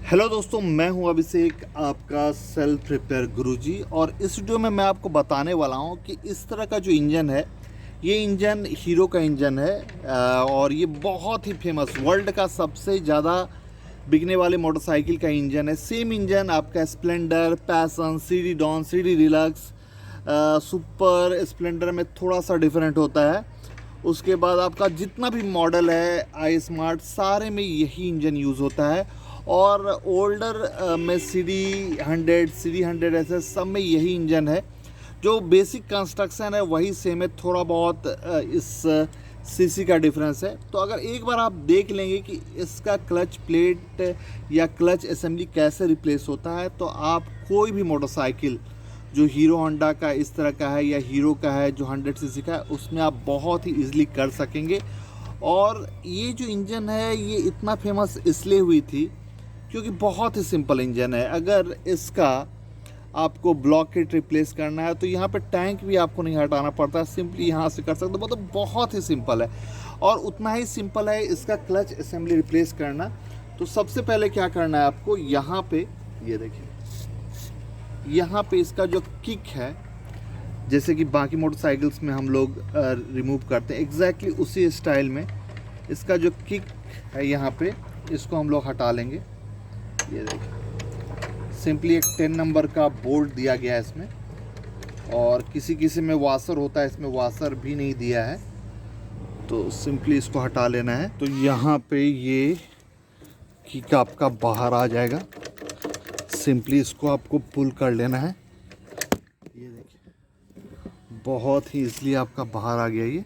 Hello दोस्तों, मैं हूं अभिषेक, आपका सेल्फ रिपेयर गुरुजी। और इस वीडियो में मैं आपको बताने वाला हूं कि इस तरह का जो इंजन है, ये इंजन हीरो का इंजन है। और ये बहुत ही फेमस, वर्ल्ड का सबसे ज़्यादा बिकने वाले मोटरसाइकिल का इंजन है। सेम इंजन आपका Splendor, Passion, CD Dawn, CD Deluxe, Super Splendor में थोड़ा सा डिफरेंट होता है। उसके बाद आपका जितना भी मॉडल है आई स्मार्ट, सारे में यही इंजन यूज़ होता है। और ओल्डर में CD 100 ऐसे सब में यही इंजन है। जो बेसिक कंस्ट्रक्शन है वही सेम है, थोड़ा बहुत इस सीसी का डिफरेंस है। तो अगर एक बार आप देख लेंगे कि इसका क्लच प्लेट या क्लच असेंबली कैसे रिप्लेस होता है, तो आप कोई भी मोटरसाइकिल जो हीरो होंडा का इस तरह का है या हीरो का है जो 100 सीसी का है, उसमें आप बहुत ही ईजिली कर सकेंगे। और ये जो इंजन है ये इतना फेमस इसलिए हुई थी क्योंकि बहुत ही सिंपल इंजन है। अगर इसका आपको ब्लॉक किट रिप्लेस करना है तो यहाँ पे टैंक भी आपको नहीं हटाना पड़ता, सिंपली यहाँ से कर सकते हो। मतलब बहुत ही सिंपल है। और उतना ही सिंपल है इसका क्लच असेंबली रिप्लेस करना। तो सबसे पहले क्या करना है आपको, यहाँ पे ये देखिए, यहाँ पे इसका जो किक है, जैसे कि बाकी मोटरसाइकिल्स में हम लोग रिमूव करते हैं, एग्जैक्टली उसी स्टाइल में इसका जो किक है यहाँ पे, इसको हम लोग हटा लेंगे। ये देखिए, सिंपली एक 10 नंबर का बोल्ट दिया गया है इसमें। और किसी किसी में वाशर होता है, इसमें वाशर भी नहीं दिया है, तो सिंपली इसको हटा लेना है। तो यहाँ पे ये किक आपका बाहर आ जाएगा, सिंपली इसको आपको पुल कर लेना है। ये देखिए, बहुत ही इसलिए आपका बाहर आ गया ये।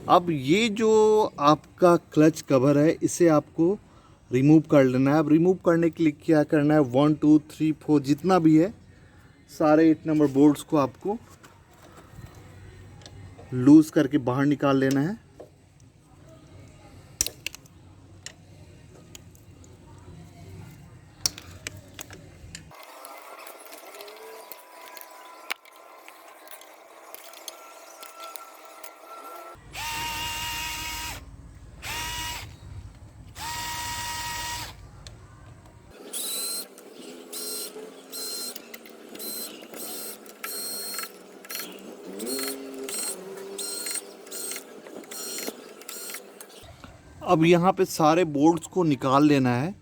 अब ये जो आपका क्लच कवर है इसे आपको रिमूव कर लेना है। अब रिमूव करने के लिए क्या करना है, 1 2 3 4 जितना भी है सारे 8 नंबर बोल्ट्स को आपको लूज करके बाहर निकाल लेना है। अब यहाँ पे सारे बोल्ट्स को निकाल लेना है।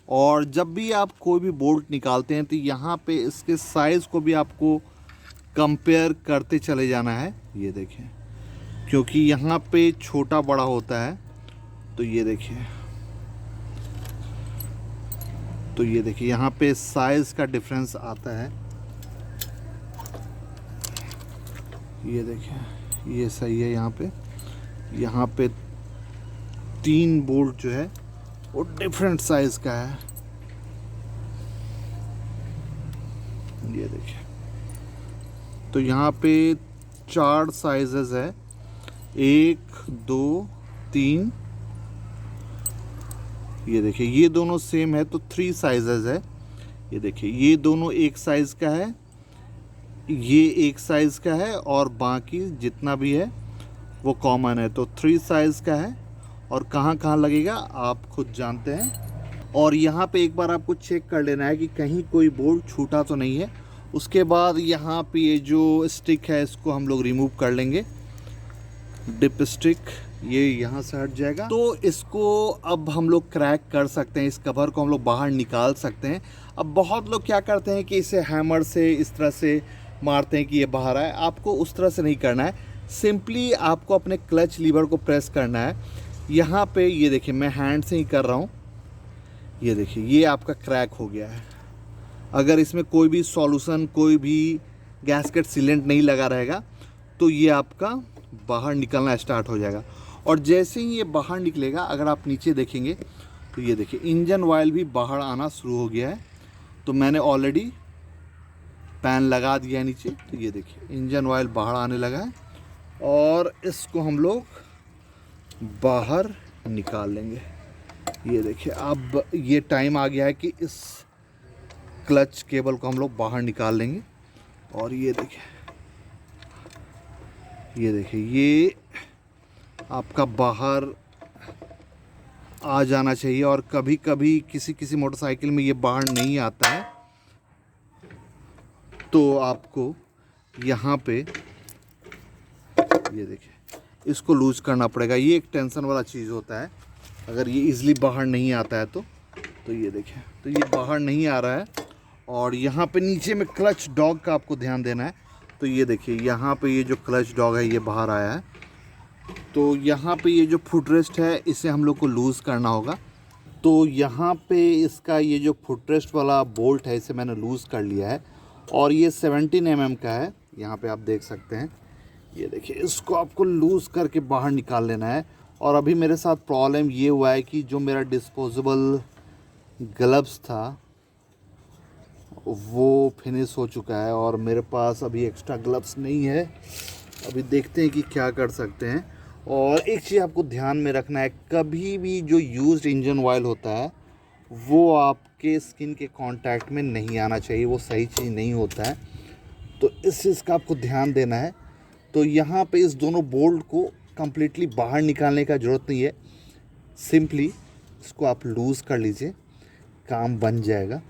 और जब भी आप कोई भी बोल्ट निकालते हैं तो यहाँ पे इसके साइज़ को भी आपको कंपेयर करते चले जाना है। ये देखिए, क्योंकि यहाँ पे छोटा बड़ा होता है। तो ये देखिए, यहाँ पे साइज़ का डिफरेंस आता है। ये देखिए, ये सही है। यहाँ पे 3 बोल्ट जो है वो डिफरेंट साइज़ का है। ये देखिए, तो यहाँ पे 4 साइजेस है, 1 2 3। ये देखिए, ये दोनों सेम है तो 3 साइजेस है। ये देखिए, ये दोनों एक साइज़ का है, ये एक साइज़ का है, और बाकी जितना भी है वो कॉमन है, तो 3 साइज़ का है। और कहाँ कहाँ लगेगा आप खुद जानते हैं। और यहाँ पे एक बार आपको चेक कर लेना है कि कहीं कोई बोल्ट छूटा तो नहीं है। उसके बाद यहाँ पे ये जो स्टिक है इसको हम लोग रिमूव कर लेंगे, डिप स्टिक, ये यहाँ से हट जाएगा। तो इसको अब हम लोग क्रैक कर सकते हैं, इस कवर को हम लोग बाहर निकाल सकते हैं। अब बहुत लोग क्या करते हैं कि इसे हैमर से इस तरह से मारते हैं कि ये बाहर आए। आपको उस तरह से नहीं करना है, सिंपली आपको अपने क्लच लीवर को प्रेस करना है। यहाँ पे ये देखिए, मैं हैंड से ही कर रहा हूँ। ये देखिए, ये आपका क्रैक हो गया है। अगर इसमें कोई भी सॉल्यूशन, कोई भी गैस्केट सीलेंट नहीं लगा रहेगा तो ये आपका बाहर निकलना स्टार्ट हो जाएगा। और जैसे ही ये बाहर निकलेगा, अगर आप नीचे देखेंगे तो ये देखिए, इंजन ऑयल भी बाहर आना शुरू हो गया है। तो मैंने ऑलरेडी पैन लगा दिया है नीचे। तो ये देखिए, इंजन ऑयल बाहर आने लगा है। और इसको हम लोग बाहर निकाल लेंगे। ये देखिए, अब ये टाइम आ गया है कि इस क्लच केबल को हम लोग बाहर निकाल लेंगे। और ये देखिए, ये आपका बाहर आ जाना चाहिए, और कभी कभी किसी किसी मोटरसाइकिल में ये बाहर नहीं आता है, तो आपको यहाँ पे ये देखिए इसको लूज करना पड़ेगा। ये एक टेंशन वाला चीज़ होता है, अगर ये इजीली बाहर नहीं आता है तो ये देखिए, तो ये बाहर नहीं आ रहा है। और यहाँ पे नीचे में क्लच डॉग का आपको ध्यान देना है। तो ये देखिए यहाँ पे ये जो क्लच डॉग है ये बाहर आया है, तो यहाँ पे ये जो फुटरेस्ट है इसे हम लोग को लूज़ करना होगा। तो यहाँ पे इसका ये जो फुटरेस्ट वाला बोल्ट है इसे मैंने लूज़ कर लिया है, और ये 17 mm का है, यहाँ पे आप देख सकते हैं। ये देखिए इसको आपको लूज़ करके बाहर निकाल लेना है। और अभी मेरे साथ प्रॉब्लम ये हुआ है कि जो मेरा डिस्पोजेबल ग्लव्स था वो फिनिश हो चुका है, और मेरे पास अभी एक्स्ट्रा ग्लव्स नहीं है। अभी देखते हैं कि क्या कर सकते हैं। और एक चीज़ आपको ध्यान में रखना है, कभी भी जो यूज्ड इंजन ऑयल होता है वो आपके स्किन के कांटेक्ट में नहीं आना चाहिए, वो सही चीज़ नहीं होता है। तो इस चीज़ का आपको ध्यान देना है। तो यहाँ पे इस दोनों बोल्ट को कम्प्लीटली बाहर निकालने का ज़रूरत नहीं है, सिंपली इसको आप लूज़ कर लीजिए, काम बन जाएगा।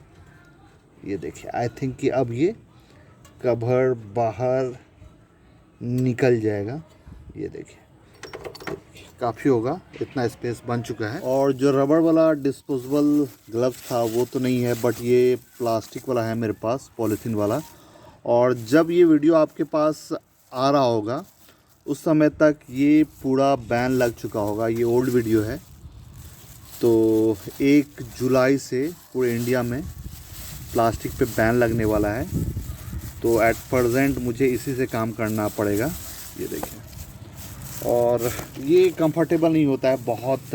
ये देखिए आई थिंक कि अब ये कवर बाहर निकल जाएगा। ये देखिए काफ़ी होगा, इतना स्पेस बन चुका है। और जो रबड़ वाला डिस्पोजेबल ग्लव्स था वो तो नहीं है, बट ये प्लास्टिक वाला है मेरे पास, पॉलीथीन वाला। और जब ये वीडियो आपके पास आ रहा होगा उस समय तक ये पूरा बैन लग चुका होगा। ये ओल्ड वीडियो है। तो 1 जुलाई से पूरे इंडिया में प्लास्टिक पे बैन लगने वाला है, तो एट प्रेजेंट मुझे इसी से काम करना पड़ेगा। ये देखिए, और ये कंफर्टेबल नहीं होता है, बहुत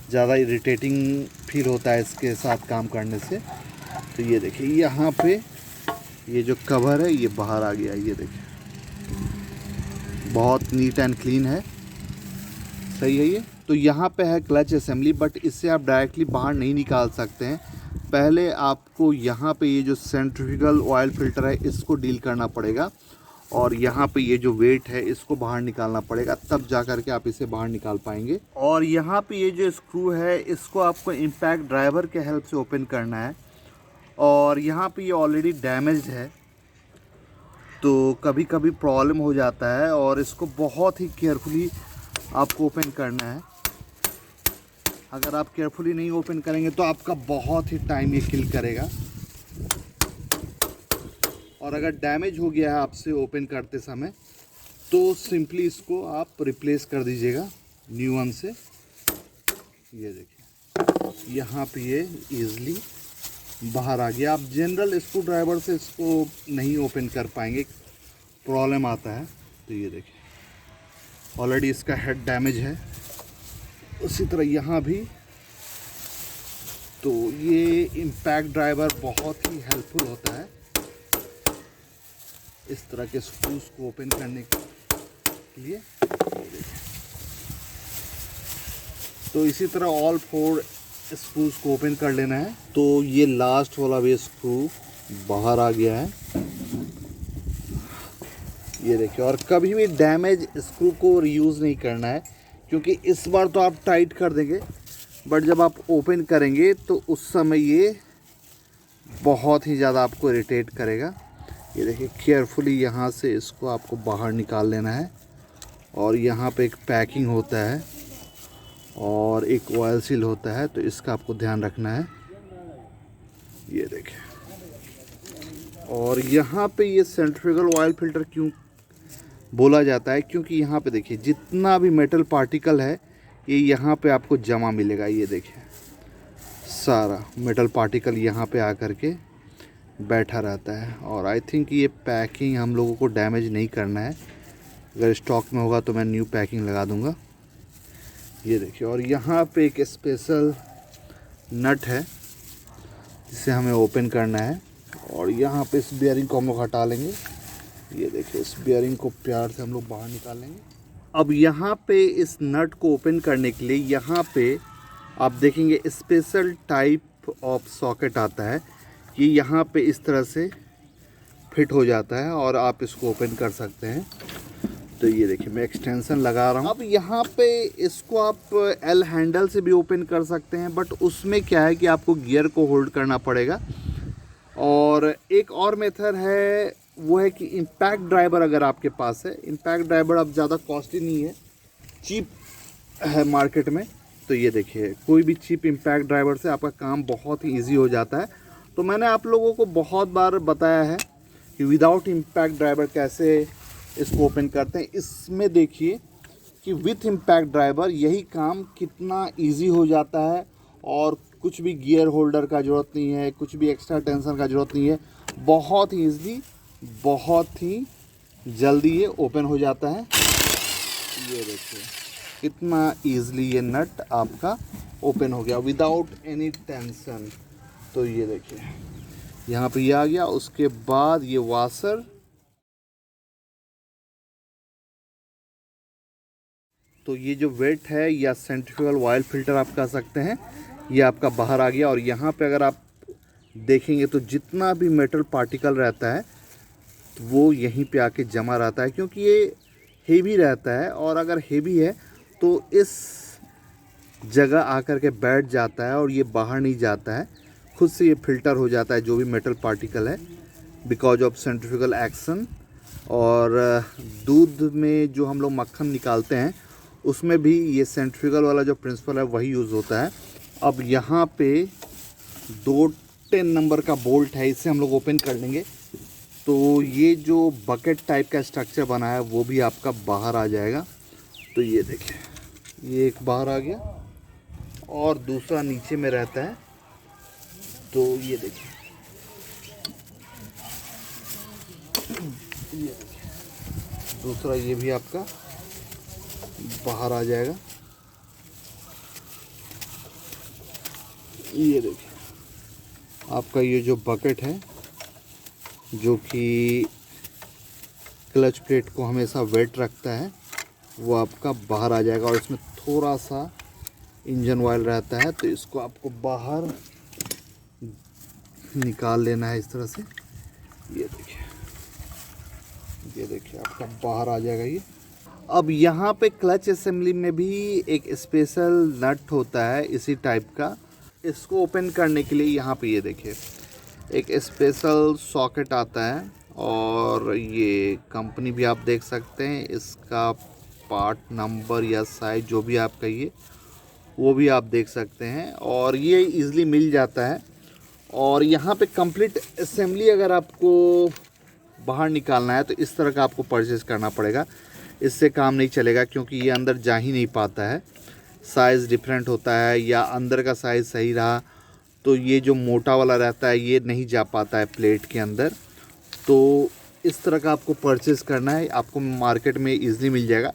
ज़्यादा इरिटेटिंग फील होता है इसके साथ काम करने से। तो ये देखिए यहाँ पे ये जो कवर है ये बाहर आ गया। ये देखिए बहुत नीट एंड क्लीन है, सही है ये। तो यहाँ पे है क्लच असेंबली, बट इससे आप डायरेक्टली बाहर नहीं निकाल सकते हैं। पहले आपको यहाँ पे ये जो सेंट्रीफ्यूगल ऑयल फिल्टर है इसको डील करना पड़ेगा, और यहाँ पे ये जो वेट है इसको बाहर निकालना पड़ेगा, तब जा कर के आप इसे बाहर निकाल पाएंगे। और यहाँ पे ये जो स्क्रू है इसको आपको इम्पैक्ट ड्राइवर के हेल्प से ओपन करना है। और यहाँ पे ये ऑलरेडी डैमेज्ड है, तो कभी कभी प्रॉब्लम हो जाता है, और इसको बहुत ही केयरफुली आपको ओपन करना है। अगर आप केयरफुली नहीं ओपन करेंगे तो आपका बहुत ही टाइम ये किल करेगा। और अगर डैमेज हो गया है आपसे ओपन करते समय तो सिंपली इसको आप रिप्लेस कर दीजिएगा न्यू वन से। ये देखिए यहाँ पे ये ईज़िली बाहर आ गया। आप जनरल स्क्रू ड्राइवर से इसको नहीं ओपन कर पाएंगे, प्रॉब्लम आता है। तो ये देखिए ऑलरेडी इसका हेड डैमेज है, उसी तरह यहाँ भी। तो ये इम्पैक्ट ड्राइवर बहुत ही हेल्पफुल होता है इस तरह के स्क्रूज को ओपन करने के लिए। तो इसी तरह ऑल 4 स्क्रूज को ओपन कर लेना है। तो ये लास्ट वाला भी स्क्रू बाहर आ गया है, ये देखिए। और कभी भी डैमेज स्क्रू को रीयूज़ नहीं करना है, क्योंकि इस बार तो आप टाइट कर देंगे, बट जब आप ओपन करेंगे तो उस समय ये बहुत ही ज़्यादा आपको इरिटेट करेगा। ये देखिए केयरफुली यहाँ से इसको आपको बाहर निकाल लेना है। और यहाँ पे एक पैकिंग होता है और एक ऑयल सील होता है, तो इसका आपको ध्यान रखना है। ये देखिए, और यहाँ पे ये सेंट्रीफ्यूगल ऑयल फिल्टर क्यों बोला जाता है, क्योंकि यहाँ पे देखिए जितना भी मेटल पार्टिकल है ये यहाँ पे आपको जमा मिलेगा। ये देखिए सारा मेटल पार्टिकल यहाँ पे आकर के बैठा रहता है। और आई थिंक ये पैकिंग हम लोगों को डैमेज नहीं करना है, अगर स्टॉक में होगा तो मैं न्यू पैकिंग लगा दूंगा। ये देखिए, और यहाँ पे एक स्पेशल नट है जिसे हमें ओपन करना है, और यहाँ पे इस बियरिंग को हम लोग हटा लेंगे। ये देखिए इस बियरिंग को प्यार से हम लोग बाहर निकाल लेंगे। अब यहाँ पे इस नट को ओपन करने के लिए यहाँ पे आप देखेंगे स्पेशल टाइप ऑफ सॉकेट आता है, ये यहाँ पे इस तरह से फिट हो जाता है और आप इसको ओपन कर सकते हैं। तो ये देखिए मैं एक्सटेंशन लगा रहा हूँ। अब यहाँ पे इसको आप एल हैंडल से भी ओपन कर सकते हैं, बट उसमें क्या है कि आपको गियर को होल्ड करना पड़ेगा। और एक और मेथड है, वो है कि इम्पैक्ट ड्राइवर अगर आपके पास है। इम्पैक्ट ड्राइवर अब ज़्यादा कॉस्टली नहीं है, चीप है मार्केट में। तो ये देखिए कोई भी चीप इम्पैक्ट ड्राइवर से आपका काम बहुत ही ईजी हो जाता है। तो मैंने आप लोगों को बहुत बार बताया है कि विदाउट इम्पैक्ट ड्राइवर कैसे इसको ओपन करते हैं। इसमें देखिए कि विथ इम्पैक्ट ड्राइवर यही काम कितना इजी हो जाता है, और कुछ भी गियर होल्डर का ज़रूरत नहीं है, कुछ भी एक्स्ट्रा टेंशन का ज़रूरत नहीं है। बहुत ही ईजली, बहुत ही जल्दी ये ओपन हो जाता है। ये देखिए कितना ईजली ये नट आपका ओपन हो गया विदाउट एनी टेंशन। तो ये देखिए यहाँ पे ये आ गया। उसके बाद ये वाशर, तो ये जो वेट है या सेंट्रीफ्यूगल ऑयल फिल्टर आप कह सकते हैं, ये आपका बाहर आ गया। और यहाँ पे अगर आप देखेंगे तो जितना भी मेटल पार्टिकल रहता है तो वो यहीं पे आके जमा रहता है, क्योंकि ये हेवी रहता है। और अगर हेवी है तो इस जगह आकर के बैठ जाता है और ये बाहर नहीं जाता है, खुद से ये फिल्टर हो जाता है जो भी मेटल पार्टिकल है, बिकॉज ऑफ सेंट्रीफ्यूगल एक्शन। और दूध में जो हम लोग मक्खन निकालते हैं उसमें भी ये सेंट्रीफ्यूगल वाला जो प्रिंसिपल है वही यूज़ होता है। अब यहाँ पे 10 नंबर का बोल्ट है, इससे हम लोग ओपन कर लेंगे। तो ये जो बकेट टाइप का स्ट्रक्चर बना है वो भी आपका बाहर आ जाएगा। तो ये देखिए ये एक बाहर आ गया और दूसरा नीचे में रहता है। तो ये देखिए दूसरा ये भी आपका बाहर आ जाएगा। ये देखिए आपका ये जो बकेट है जो कि क्लच प्लेट को हमेशा वेट रखता है, वो आपका बाहर आ जाएगा। और इसमें थोड़ा सा इंजन ऑयल रहता है, तो इसको आपको बाहर निकाल लेना है इस तरह से। ये देखिए आपका बाहर आ जाएगा ये। अब यहाँ पे क्लच असेंबली में भी एक स्पेशल नट होता है इसी टाइप का। इसको ओपन करने के लिए यहाँ पे ये देखिए एक स्पेशल सॉकेट आता है, और ये कंपनी भी आप देख सकते हैं, इसका पार्ट नंबर या साइज जो भी आप कहिए वो भी आप देख सकते हैं, और ये इजीली मिल जाता है। और यहाँ पे कंप्लीट असेंबली अगर आपको बाहर निकालना है तो इस तरह का आपको परचेज़ करना पड़ेगा, इससे काम नहीं चलेगा, क्योंकि ये अंदर जा ही नहीं पाता है। साइज़ डिफरेंट होता है, या अंदर का साइज़ सही रहा तो ये जो मोटा वाला रहता है ये नहीं जा पाता है प्लेट के अंदर। तो इस तरह का आपको परचेज़ करना है, आपको मार्केट में ईज़िली मिल जाएगा,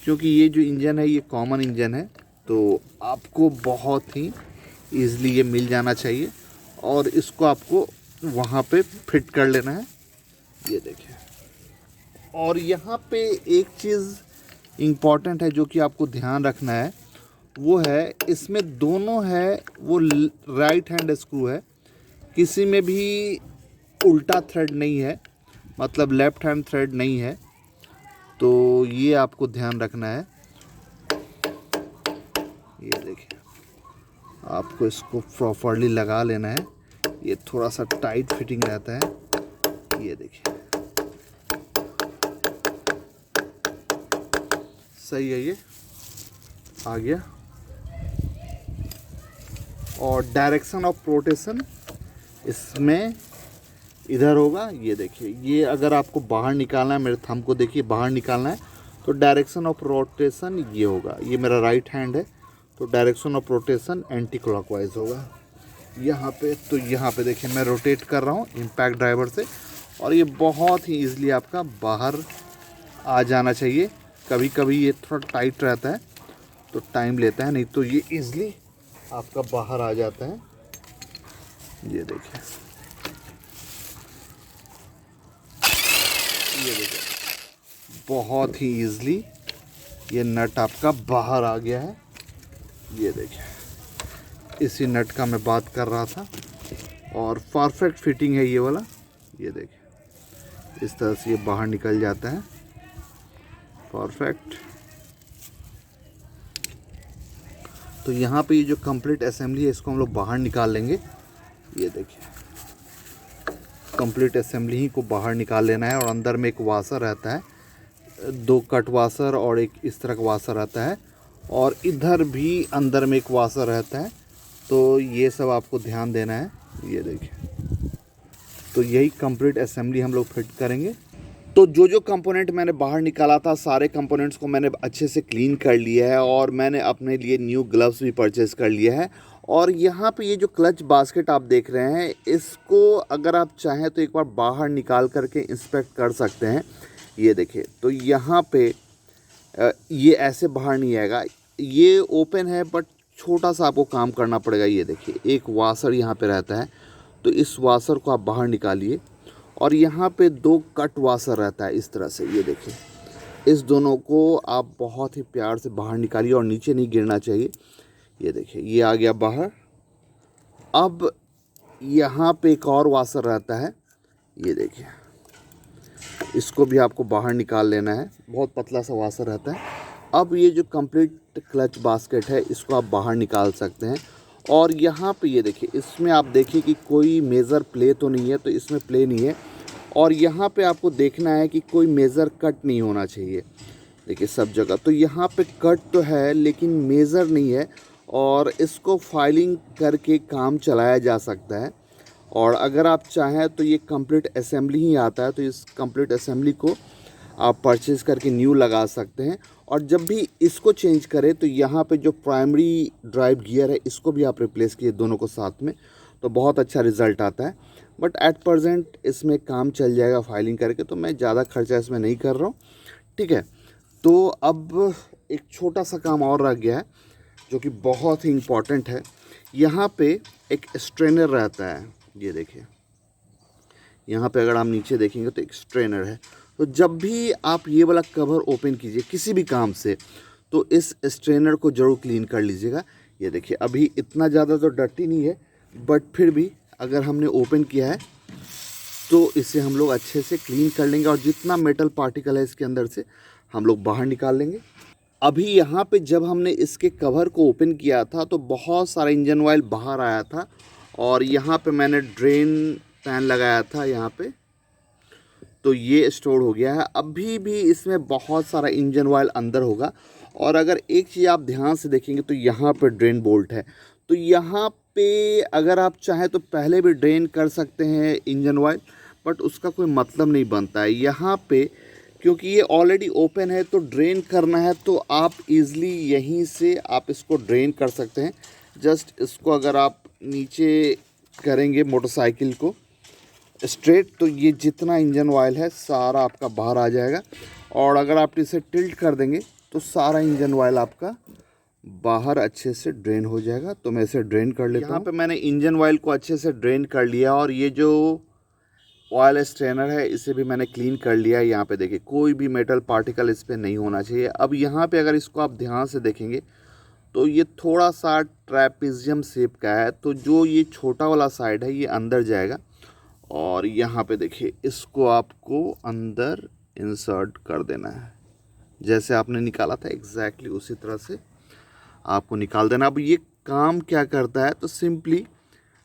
क्योंकि ये जो इंजन है ये कॉमन इंजन है, तो आपको बहुत ही ईज़िली ये मिल जाना चाहिए। और इसको आपको वहाँ पे फिट कर लेना है। ये देखिए, और यहाँ पे एक चीज़ इम्पॉर्टेंट है जो कि आपको ध्यान रखना है, वो है इसमें दोनों है वो राइट हैंड स्क्रू है, किसी में भी उल्टा थ्रेड नहीं है, मतलब लेफ्ट हैंड थ्रेड नहीं है। तो ये आपको ध्यान रखना है। ये देखिए आपको इसको प्रॉपरली लगा लेना है, ये थोड़ा सा टाइट फिटिंग रहता है। ये देखिए सही है, ये आ गया। और डायरेक्शन ऑफ रोटेशन इसमें इधर होगा। ये देखिए ये अगर आपको बाहर निकालना है, मेरे थंब को देखिए बाहर निकालना है, तो डायरेक्शन ऑफ रोटेशन ये होगा। ये मेरा राइट हैंड है, तो direction of rotation anti clockwise होगा यहाँ पे। तो यहाँ पे देखिए मैं रोटेट कर रहा हूँ इम्पैक्ट ड्राइवर से, और ये बहुत ही ईजिली आपका बाहर आ जाना चाहिए। कभी कभी ये थोड़ा टाइट रहता है तो टाइम लेता है, नहीं तो ये ईजिली आपका बाहर आ जाता है। ये देखिए बहुत ही ईजिली ये नट आपका बाहर आ गया है। ये देखिए इसी नट का मैं बात कर रहा था, और परफेक्ट फिटिंग है ये वाला। ये देखिए इस तरह से ये बाहर निकल जाता है। परफेक्ट। तो यहाँ पे ये जो कंप्लीट असेंबली है इसको हम लोग बाहर निकाल लेंगे। ये देखिए कंप्लीट असेंबली ही को बाहर निकाल लेना है। और अंदर में एक वाशर रहता है, 2 कट वाशर और एक इस तरह का वाशर रहता है, और इधर भी अंदर में एक वाशर रहता है। तो ये सब आपको ध्यान देना है। ये देखिए, तो यही कंप्लीट असेंबली हम लोग फिट करेंगे। तो जो कंपोनेंट मैंने बाहर निकाला था, सारे कंपोनेंट्स को मैंने अच्छे से क्लीन कर लिया है, और मैंने अपने लिए न्यू ग्लव्स भी परचेज़ कर लिया है। और यहाँ पे ये जो क्लच बास्केट आप देख रहे हैं, इसको अगर आप चाहें तो एक बार बाहर निकाल करके इंस्पेक्ट कर सकते हैं। ये देखिए, तो यहाँ पे ये ऐसे बाहर नहीं आएगा, ये ओपन है बट छोटा सा आपको काम करना पड़ेगा। ये देखिए एक वाशर यहाँ पे रहता है, तो इस वाशर को आप बाहर निकालिए। और यहाँ पे 2 कट वाशर रहता है इस तरह से। ये देखिए, इस दोनों को आप बहुत ही प्यार से बाहर निकालिए और नीचे नहीं गिरना चाहिए। ये देखिए ये आ गया बाहर। अब यहाँ पे एक और वाशर रहता है, ये देखिए, इसको भी आपको बाहर निकाल लेना है। बहुत पतला सा वाशर रहता है। अब ये जो कंप्लीट क्लच बास्केट है इसको आप बाहर निकाल सकते हैं। और यहाँ पे ये देखिए, इसमें आप देखिए कि कोई मेज़र प्ले तो नहीं है, तो इसमें प्ले नहीं है। और यहाँ पे आपको देखना है कि कोई मेज़र कट नहीं होना चाहिए। देखिए सब जगह तो यहाँ पे कट तो है लेकिन मेज़र नहीं है, और इसको फाइलिंग करके काम चलाया जा सकता है। और अगर आप चाहें तो ये कंप्लीट असेंबली ही आता है, तो इस कंप्लीट असेंबली को आप परचेज़ करके न्यू लगा सकते हैं। और जब भी इसको चेंज करें तो यहाँ पे जो प्राइमरी ड्राइव गियर है इसको भी आप रिप्लेस किए दोनों को साथ में, तो बहुत अच्छा रिज़ल्ट आता है। बट एट प्रेजेंट इसमें काम चल जाएगा फाइलिंग करके, तो मैं ज़्यादा खर्चा इसमें नहीं कर रहा हूँ। ठीक है, तो अब एक छोटा सा काम और रह गया है जो कि बहुत ही इम्पॉर्टेंट है। यहाँ पे एक स्ट्रेनर रहता है, ये देखिए यहाँ पे अगर आप नीचे देखेंगे तो एक स्ट्रेनर है। तो जब भी आप ये वाला कवर ओपन कीजिए किसी भी काम से, तो इस स्ट्रेनर को ज़रूर क्लीन कर लीजिएगा। ये देखिए अभी इतना ज़्यादा तो डर्टी नहीं है, बट फिर भी अगर हमने ओपन किया है तो इसे हम लोग अच्छे से क्लीन कर लेंगे, और जितना मेटल पार्टिकल है इसके अंदर से हम लोग बाहर निकाल लेंगे। अभी यहाँ पे जब हमने इसके कवर को ओपन किया था तो बहुत सारा इंजन ऑयल बाहर आया था, और यहाँ पे मैंने ड्रेन पैन लगाया था यहाँ पे, तो ये स्टोर हो गया है। अभी भी इसमें बहुत सारा इंजन ऑयल अंदर होगा। और अगर एक चीज़ आप ध्यान से देखेंगे तो यहाँ पे ड्रेन बोल्ट है, तो यहाँ पे अगर आप चाहें तो पहले भी ड्रेन कर सकते हैं इंजन ऑयल, बट उसका कोई मतलब नहीं बनता है यहाँ पे, क्योंकि ये ऑलरेडी ओपन है। तो ड्रेन करना है तो आप इजीली यहीं से आप इसको ड्रेन कर सकते हैं। जस्ट इसको अगर आप नीचे करेंगे मोटरसाइकिल को स्ट्रेट, तो ये जितना इंजन ऑयल है सारा आपका बाहर आ जाएगा। और अगर आप इसे टिल्ट कर देंगे तो सारा इंजन ऑयल आपका बाहर अच्छे से ड्रेन हो जाएगा। तो मैं इसे ड्रेन कर लेता हूँ। यहाँ पे मैंने इंजन ऑयल को अच्छे से ड्रेन कर लिया, और ये जो ऑयल स्ट्रेनर है इसे भी मैंने क्लीन कर लिया है। यहाँ पे देखिए कोई भी मेटल पार्टिकल इस पर नहीं होना चाहिए। अब यहाँ पे अगर इसको आप ध्यान से देखेंगे तो ये थोड़ा सा ट्रैपेजियम शेप का है, तो जो ये छोटा वाला साइड है ये अंदर जाएगा। और यहाँ पे देखिए इसको आपको अंदर इंसर्ट कर देना है, जैसे आपने निकाला था एग्जैक्टली उसी तरह से आपको निकाल देना। अब ये काम क्या करता है, तो सिंपली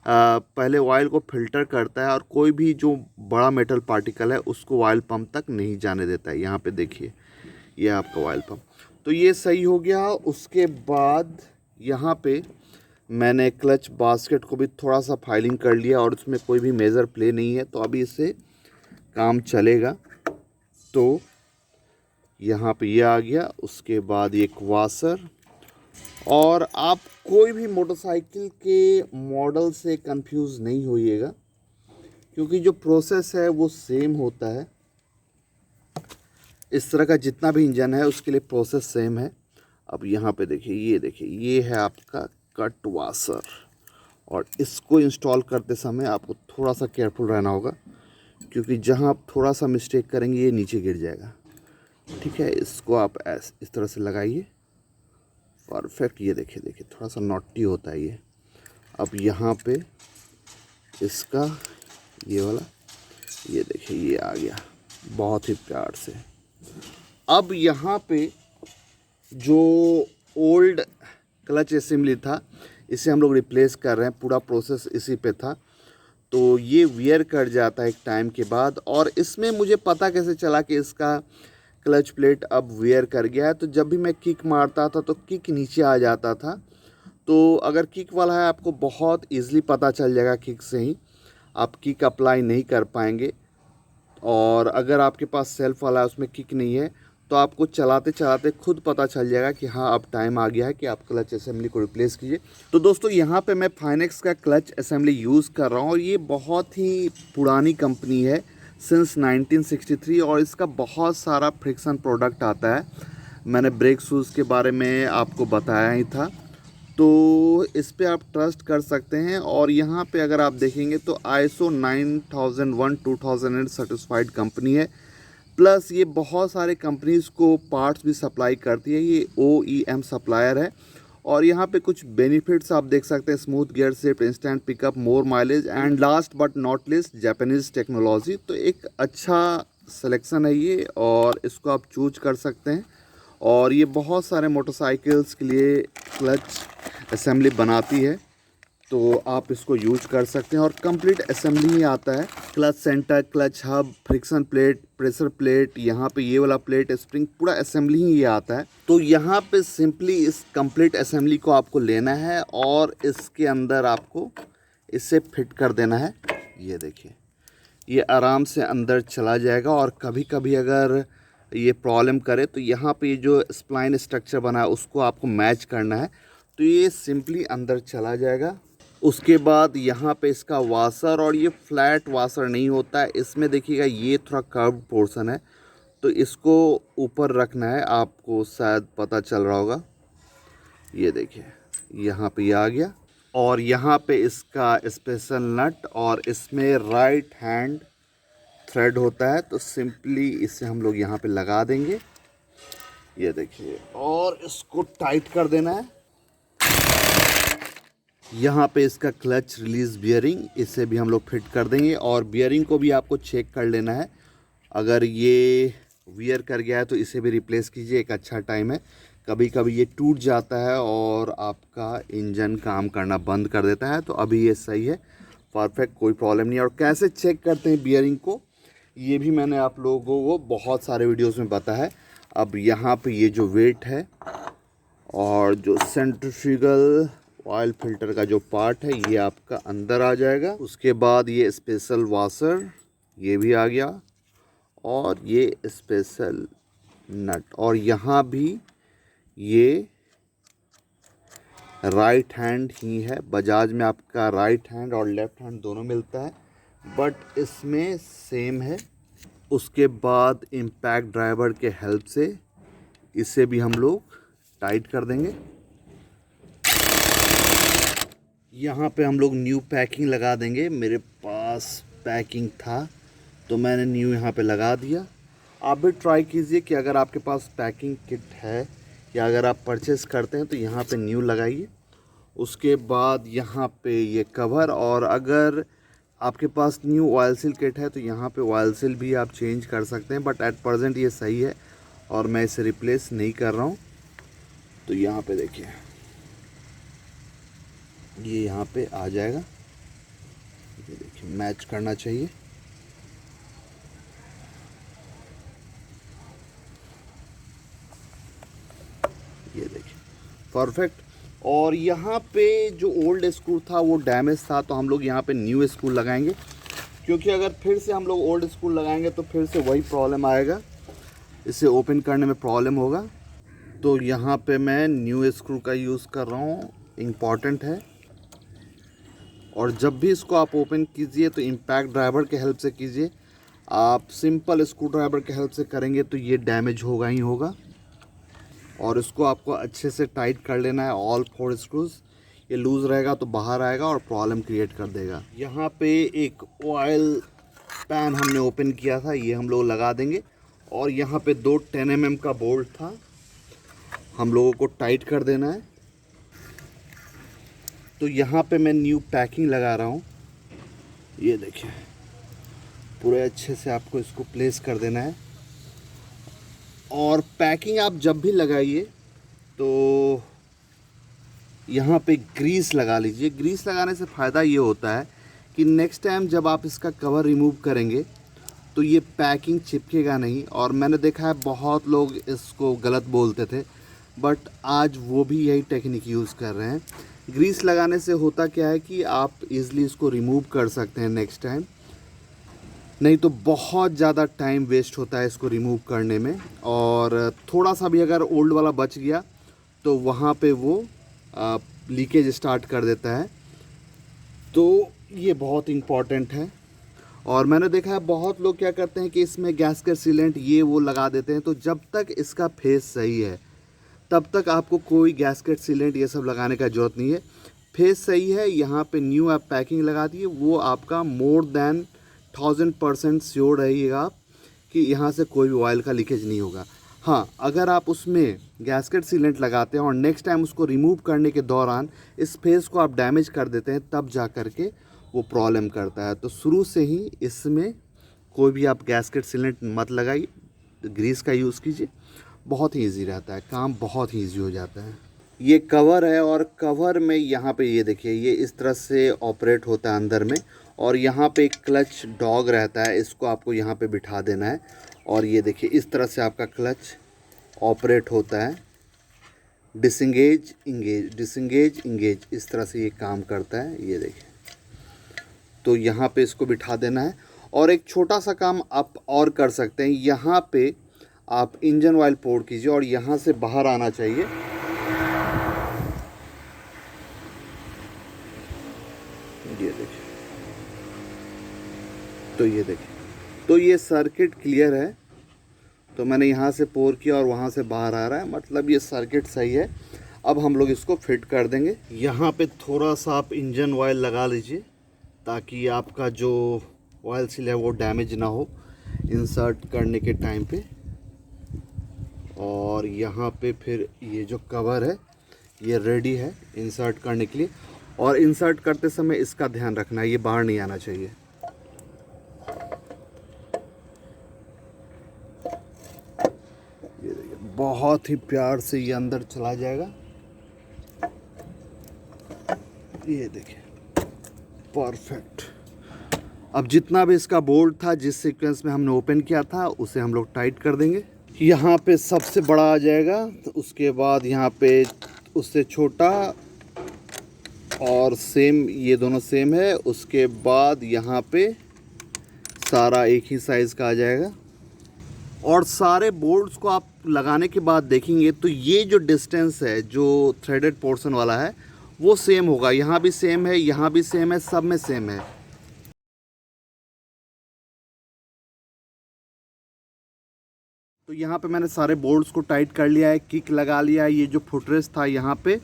पहले ऑयल को फिल्टर करता है, और कोई भी जो बड़ा मेटल पार्टिकल है उसको ऑयल पंप तक नहीं जाने देता है। यहाँ पे देखिए ये आपका ऑयल पंप, तो ये सही हो गया। उसके बाद यहाँ पे मैंने क्लच बास्केट को भी थोड़ा सा फाइलिंग कर लिया, और उसमें कोई भी मेजर प्ले नहीं है, तो अभी इससे काम चलेगा। तो यहाँ पे ये आ गया। उसके बाद एक वाशर, और आप कोई भी मोटरसाइकिल के मॉडल से कंफ्यूज नहीं होइएगा, क्योंकि जो प्रोसेस है वो सेम होता है। इस तरह का जितना भी इंजन है उसके लिए प्रोसेस सेम है। अब यहाँ पे देखिए, ये देखिए ये है आपका कट वाशर, और इसको इंस्टॉल करते समय आपको थोड़ा सा केयरफुल रहना होगा, क्योंकि जहाँ आप थोड़ा सा मिस्टेक करेंगे ये नीचे गिर जाएगा। ठीक है, इसको आप इस तरह से लगाइए, परफेक्ट। ये देखिए देखिए थोड़ा सा नॉटी होता है ये। अब यहाँ पे इसका ये वाला, ये देखिए ये आ गया बहुत ही प्यार से। अब यहाँ पे जो ओल्ड क्लच असेंबली था इसे हम लोग रिप्लेस कर रहे हैं, पूरा प्रोसेस इसी पे था। तो ये वियर कर जाता है एक टाइम के बाद, और इसमें मुझे पता कैसे चला कि इसका क्लच प्लेट अब वियर कर गया है। तो जब भी मैं किक मारता था तो किक नीचे आ जाता था। तो अगर किक वाला है आपको बहुत ईज़िली पता चल जाएगा, किक से ही आप किक अप्लाई नहीं कर पाएंगे। और अगर आपके पास सेल्फ वाला है उसमें किक नहीं है तो आपको चलाते चलाते खुद पता चल जाएगा कि हाँ अब टाइम आ गया है कि आप क्लच असेंबली को रिप्लेस कीजिए। तो दोस्तों यहाँ पे मैं फाइनेक्स का क्लच असेंबली यूज़ कर रहा हूँ, और ये बहुत ही पुरानी कंपनी है, सिंस 1963, और इसका बहुत सारा फ्रिक्शन प्रोडक्ट आता है। मैंने ब्रेक शूज़ के बारे में आपको बताया ही था, तो इस पे आप ट्रस्ट कर सकते हैं। और यहाँ पे अगर आप देखेंगे तो ISO 9001 2008 सर्टिफाइड कंपनी है, प्लस ये बहुत सारे कंपनीज़ को पार्ट्स भी सप्लाई करती है। ये OEM सप्लायर है। और यहाँ पे कुछ बेनिफिट्स आप देख सकते हैं, smooth gear shift, instant pickup, more mileage, and last but not list Japanese technology. तो एक अच्छा सिलेक्शन है ये, और इसको आप चूज कर सकते हैं। और ये बहुत सारे मोटरसाइकिल्स के लिए क्लच असेंबली बनाती है, तो आप इसको यूज कर सकते हैं। और कंप्लीट असेंबली ही आता है, clutch centre, clutch hub, friction plate, pressure plate, यहाँ पे ये वाला प्लेट, स्प्रिंग, पूरा असेंबली ही ये आता है। तो यहाँ पे सिंपली इस कंप्लीट असेंबली को आपको लेना है और इसके अंदर आपको इसे फिट कर देना है। ये देखिए, ये आराम से अंदर चला जाएगा। और कभी कभी अगर ये प्रॉब्लम करे तो यहाँ पे जो स्प्लाइन स्ट्रक्चर बना है उसको आपको मैच करना है, तो ये सिंपली अंदर चला जाएगा। उसके बाद यहाँ पे इसका वाशर, और ये फ्लैट वाशर नहीं होता है, इसमें देखिएगा ये थोड़ा कर्व पोर्शन है, तो इसको ऊपर रखना है, आपको शायद पता चल रहा होगा। ये देखिए यहाँ पे ये आ गया। और यहाँ पे इसका स्पेशल नट, और इसमें राइट हैंड थ्रेड होता है, तो सिंपली इसे हम लोग यहाँ पे लगा देंगे। ये देखिए, और इसको टाइट कर देना है। यहाँ पे इसका क्लच रिलीज़ बियरिंग, इसे भी हम लोग फिट कर देंगे। और बियरिंग को भी आपको चेक कर लेना है, अगर ये वियर कर गया है तो इसे भी रिप्लेस कीजिए, एक अच्छा टाइम है। कभी कभी ये टूट जाता है और आपका इंजन काम करना बंद कर देता है, तो अभी ये सही है, परफेक्ट, कोई प्रॉब्लम नहीं है। और कैसे चेक करते हैं बियरिंग को, ये भी मैंने आप लोगों को बहुत सारे वीडियोज़ में बताया है। अब यहाँ पे ये जो वेट है और जो सेंट्रीफ्यूगल ऑयल फिल्टर का जो पार्ट है ये आपका अंदर आ जाएगा। उसके बाद ये स्पेशल वाशर ये भी आ गया, और ये स्पेशल नट, और यहाँ भी ये राइट हैंड ही है। बजाज में आपका राइट हैंड और लेफ्ट हैंड दोनों मिलता है, बट इसमें सेम है। उसके बाद इम्पैक्ट ड्राइवर के हेल्प से इसे भी हम लोग टाइट कर देंगे। यहाँ पे हम लोग न्यू पैकिंग लगा देंगे, मेरे पास पैकिंग था तो मैंने न्यू यहाँ पे लगा दिया। आप भी ट्राई कीजिए कि अगर आपके पास पैकिंग किट है या अगर आप परचेस करते हैं तो यहाँ पे न्यू लगाइए। उसके बाद यहाँ पे ये कवर, और अगर आपके पास न्यू ऑयल सील किट है तो यहाँ पे ऑयल सील भी आप चेंज कर सकते हैं, बट एट प्रेजेंट ये सही है और मैं इसे रिप्लेस नहीं कर रहा हूँ। तो यहाँ पे देखिए ये यहाँ पे आ जाएगा, ये देखिए मैच करना चाहिए। ये देखिए परफेक्ट। और यहाँ पे जो ओल्ड स्क्रू था वो डैमेज था, तो हम लोग यहाँ पे न्यू स्क्रू लगाएंगे, क्योंकि अगर फिर से हम लोग ओल्ड स्क्रू लगाएंगे तो फिर से वही प्रॉब्लम आएगा, इसे ओपन करने में प्रॉब्लम होगा। तो यहाँ पे मैं न्यू स्क्रू का यूज़ कर रहा हूँ, इम्पॉर्टेंट है। और जब भी इसको आप ओपन कीजिए तो इम्पैक्ट ड्राइवर के हेल्प से कीजिए। आप सिंपल स्क्रू ड्राइवर के हेल्प से करेंगे तो ये डैमेज होगा ही होगा। और इसको आपको अच्छे से टाइट कर लेना है, ऑल 4 स्क्रूज। ये लूज़ रहेगा तो बाहर आएगा और प्रॉब्लम क्रिएट कर देगा। यहाँ पे एक ऑयल पैन हमने ओपन किया था, ये हम लोग लगा देंगे। और यहाँ पे 2 10 mm का बोल्ट था, हम लोगों को टाइट कर देना है। तो यहाँ पे मैं न्यू पैकिंग लगा रहा हूँ, ये देखिए पूरे अच्छे से आपको इसको प्लेस कर देना है। और पैकिंग आप जब भी लगाइए तो यहाँ पे ग्रीस लगा लीजिए। ग्रीस लगाने से फ़ायदा ये होता है कि नेक्स्ट टाइम जब आप इसका कवर रिमूव करेंगे तो ये पैकिंग चिपकेगा नहीं। और मैंने देखा है बहुत लोग इसको गलत बोलते थे, बट आज वो भी यही टेक्निक यूज़ कर रहे हैं। ग्रीस लगाने से होता क्या है कि आप इजीली इसको रिमूव कर सकते हैं नेक्स्ट टाइम, नहीं तो बहुत ज़्यादा टाइम वेस्ट होता है इसको रिमूव करने में। और थोड़ा सा भी अगर ओल्ड वाला बच गया तो वहाँ पे वो लीकेज स्टार्ट कर देता है। तो ये बहुत इम्पॉर्टेंट है। और मैंने देखा है बहुत लोग क्या करते हैं कि इसमें गैस्केट सीलेंट ये वो लगा देते हैं। तो जब तक इसका फेस सही है तब तक आपको कोई गैस्केट सीलेंट ये सब लगाने का ज़रूरत नहीं है। फेस सही है, यहाँ पे न्यू आप पैकिंग लगा दिए, वो आपका मोर देन 1000% श्योर रहिएगा आप कि यहाँ से कोई भी ऑयल का लीकेज नहीं होगा। हाँ, अगर आप उसमें गैस्केट सीलेंट लगाते हैं और नेक्स्ट टाइम उसको रिमूव करने के दौरान इस फेस को आप डैमेज कर देते हैं, तब जा कर के वो प्रॉब्लम करता है। तो शुरू से ही इसमें कोई भी आप गैस्केट सीलेंट मत लगाइए, ग्रीस का यूज़ कीजिए। बहुत ही ईजी रहता है, काम बहुत ही ईजी हो जाता है। ये कवर है और कवर में यहाँ पे ये देखिए ये इस तरह से ऑपरेट होता है अंदर में। और यहाँ पे एक क्लच डॉग रहता है, इसको आपको यहाँ पे बिठा देना है। और ये देखिए इस तरह से आपका क्लच ऑपरेट होता है। डिसंगेज इंगेज, डिसंगेज इंगेज, इस तरह से ये काम करता है। ये देखिए, तो यहाँ पे इसको बिठा देना है। और एक छोटा सा काम आप और कर सकते हैं, यहाँ पे आप इंजन ऑयल पोर कीजिए और यहाँ से बाहर आना चाहिए। ये देखिए, तो ये देखिए, तो ये सर्किट क्लियर है। तो मैंने यहाँ से पोर किया और वहाँ से बाहर आ रहा है, मतलब ये सर्किट सही है। अब हम लोग इसको फिट कर देंगे। यहाँ पे थोड़ा सा आप इंजन ऑयल लगा लीजिए ताकि आपका जो ऑयल सील है वो डैमेज ना हो इंसर्ट करने के टाइम पे। और यहाँ पे फिर ये जो कवर है ये रेडी है इंसर्ट करने के लिए। और इंसर्ट करते समय इसका ध्यान रखना है, ये बाहर नहीं आना चाहिए। ये देखिए, बहुत ही प्यार से ये अंदर चला जाएगा। ये देखिए, परफेक्ट। अब जितना भी इसका बोल्ट था जिस सीक्वेंस में हमने ओपन किया था उसे हम लोग टाइट कर देंगे। यहाँ पे सबसे बड़ा आ जाएगा, तो उसके बाद यहाँ पे उससे छोटा, और सेम, ये दोनों सेम है। उसके बाद यहाँ पे सारा एक ही साइज़ का आ जाएगा। और सारे बोल्ट्स को आप लगाने के बाद देखेंगे तो ये जो डिस्टेंस है जो थ्रेडेड पोर्शन वाला है वो सेम होगा। यहाँ भी सेम है, यहाँ भी सेम है, सब में सेम है। तो यहाँ पे मैंने सारे बोल्ट्स को टाइट कर लिया है, किक लगा लिया है। ये जो फुटरेस्ट था यहाँ पे,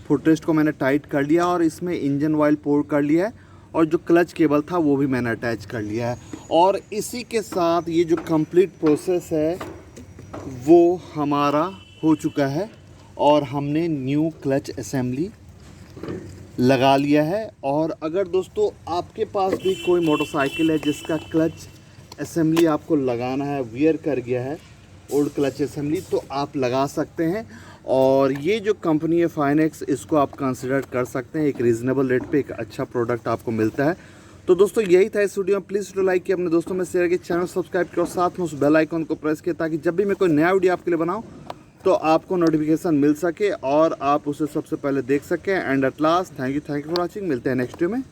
फुटरेस्ट को मैंने टाइट कर लिया और इसमें इंजन ऑयल पोर कर लिया है। और जो क्लच केबल था वो भी मैंने अटैच कर लिया है। और इसी के साथ ये जो कंप्लीट प्रोसेस है वो हमारा हो चुका है और हमने न्यू क्लच असेंबली लगा लिया है। और अगर दोस्तों आपके पास भी कोई मोटरसाइकिल है जिसका क्लच असेंबली आपको लगाना है, वियर कर गया है ओल्ड क्लच असेंबली, तो आप लगा सकते हैं। और ये जो कंपनी है फाइनेक्स, इसको आप कंसिडर कर सकते हैं। एक रीज़नेबल रेट पे एक अच्छा प्रोडक्ट आपको मिलता है। तो दोस्तों यही था इस वीडियो में। प्लीज़ वीडियो लाइक किया, अपने दोस्तों में शेयर किया, चैनल सब्सक्राइब किया और साथ में उस बेल आइकन को प्रेस किया ताकि जब भी मैं कोई नया वीडियो आपके लिए बनाऊं तो आपको नोटिफिकेशन मिल सके और आप उसे सबसे पहले देख सकें। And at last thank you for watching. मिलते हैं नेक्स्ट वीडियो में।